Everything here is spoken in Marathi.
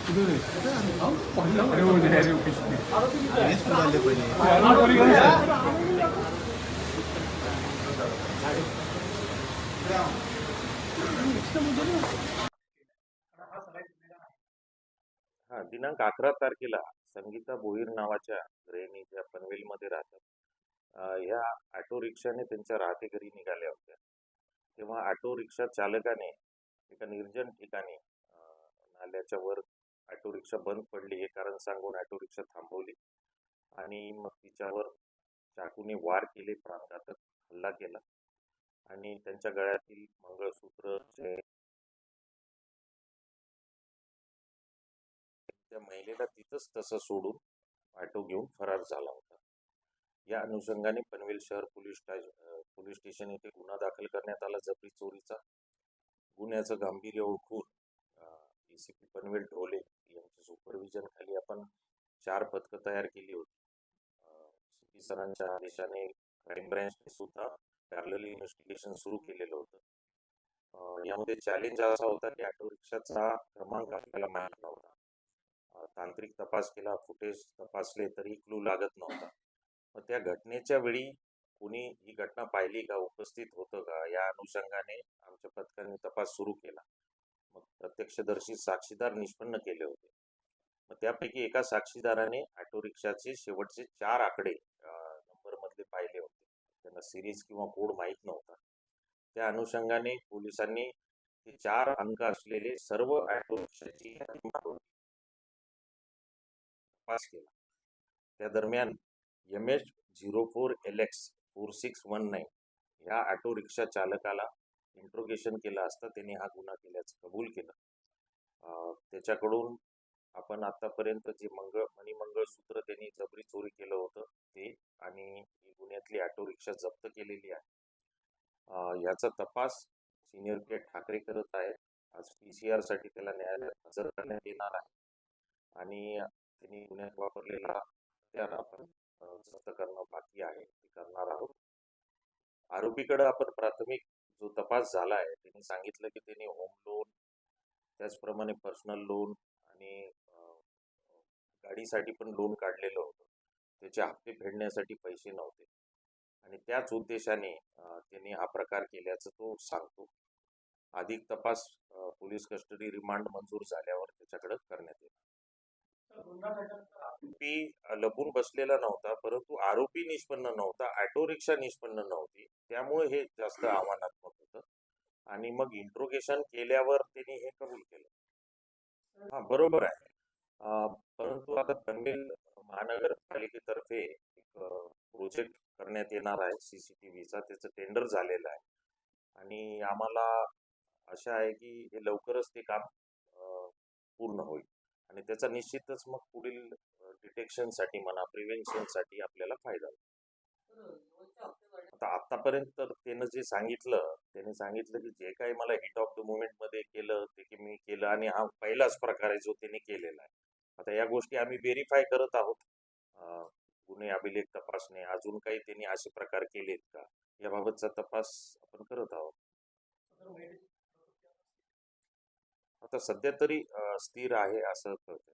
हा, दिनांक 11 तारखेला संगीता भोईर नावाच्या गृहिणी ज्या पनवेलमध्ये राहतात, ह्या ऑटो रिक्षाने त्यांच्या राहते घरी निघाल्या होत्या. तेव्हा ऑटो रिक्षा चालकाने एका निर्जन ठिकाणी नाल्याच्या वर ऑटो रिक्षा बंद पडली हे कारण सांगून ऑटो रिक्षा थांबवली आणि मग तिच्यावर चाकूने वार केले, प्राणघातक हल्ला केला आणि त्यांच्या गळ्यातील मंगळसूत्र, त्या महिलेला तिथंच तसं सोडून ऑटो घेऊन फरार झाला होता. या अनुषंगाने पनवेल शहर पोलीस स्टेशन येथे गुन्हा दाखल करण्यात आला. जबरी चोरीचा गुन्ह्याचं गांभीर्य ओळखून एसीपी पनवेल ढोले यांच्या सुपरविजन खाली आपण 4 पथकं तयार केली होती. सीपी सरांच्या आदेशाने क्राईम ब्रँचने सुद्धा पॅरलल इन्व्हेस्टिगेशन सुरू केलेलं होतं. यामध्ये चॅलेंज असा होता की ऑटो रिक्षाचा क्रमांक आपल्याला माहीत नव्हता. तांत्रिक तपास केला, फुटेज तपासले तरी क्लू लागत नव्हता. मग त्या घटनेच्या वेळी कोणी ही घटना पाहिली का, उपस्थित होतं का, या अनुषंगाने आमच्या पथकाने तपास सुरू केला. मग प्रत्यक्षदर्शी साक्षीदार निष्पन्न केले होते. मग त्यापैकी एका साक्षीदाराने ऑटो रिक्षाचे शेवटचे 4 आकडे नंबर मधले पाहिले होते. त्यांना सिरीज किंवा कोड माहीत नव्हता. त्या अनुषंगाने पोलिसांनी ते 4 अंक असलेले सर्व ऑटो रिक्षाची तपास केला. त्या दरम्यान MH04LX 4619 ह्या ऑटो रिक्षा चालकाला इंट्रोगेशन केलं असता त्यांनी हा गुन्हा केल्याचं कबूल केलं. त्याच्याकडून आपण आतापर्यंत जे मणिमंगळसूत्र त्यांनी जबरी चोरी केलं होतं ते आणि ही गुन्ह्यातली ऑटो रिक्षा जप्त केलेली आहे. याचा तपास सिनियर पीआय ठाकरे करत आहेत. आज PCR साठी त्याला न्यायालयात हजर करण्यात येणार आहे आणि त्यांनी गुन्ह्यात वापरलेला हत्यार आपण जप्त करणं बाकी आहे, ते करणार आहोत. आरोपीकडे आपण प्राथमिक जो तपास झाला आहे त्यांनी सांगितलं की त्यांनी होम लोन, त्याचप्रमाणे पर्सनल लोन आणि गाडीसाठी पण लोन काढलेलं होतं. त्याचे हप्ते फेडण्यासाठी पैसे नव्हते आणि त्याच उद्देशाने त्यांनी हा प्रकार केल्याचं तो सांगतो. अधिक तपास पोलीस कस्टडी रिमांड मंजूर झाल्यावर त्याच्याकडे करण्यात येईल. आरोपी लपून बसलेला नव्हता, परंतु आरोपी निष्पन्न नव्हता, ऑटो रिक्षा निष्पन्न नव्हती, त्यामुळे हे जास्त आव्हानात्मक होतं. आणि मग इंट्रोगेशन केल्यावर त्यांनी हे कबूल केलं. हा, बरोबर आहे. परंतु आता पनवेल महानगरपालिकेतर्फे एक प्रोजेक्ट करण्यात येणार आहे CCTVचा. त्याचं टेंडर झालेलं आहे आणि आम्हाला आशा आहे की हे लवकरच ते काम पूर्ण होईल आणि त्याचा निश्चितच मग पुढील डिटेक्शनसाठी म्हणा, प्रिव्हेन्शनसाठी आपल्याला फायदा होईल. आता आतापर्यंत त्यानं जे सांगितलं, त्याने सांगितलं की जे काही मला हिट ऑफ द मुवमेंट मध्ये केलं ते की मी केलं आणि हा पहिलाच प्रकार आहे जो त्याने केलेला आहे. आता या गोष्टी आम्ही व्हेरीफाय करत आहोत. गुन्हे अभिलेख तपासणे, अजून काही त्यांनी असे प्रकार केलेत का याबाबतचा तपास आपण करत आहोत. आता सध्या तरी स्थिर आहे असं कळतं.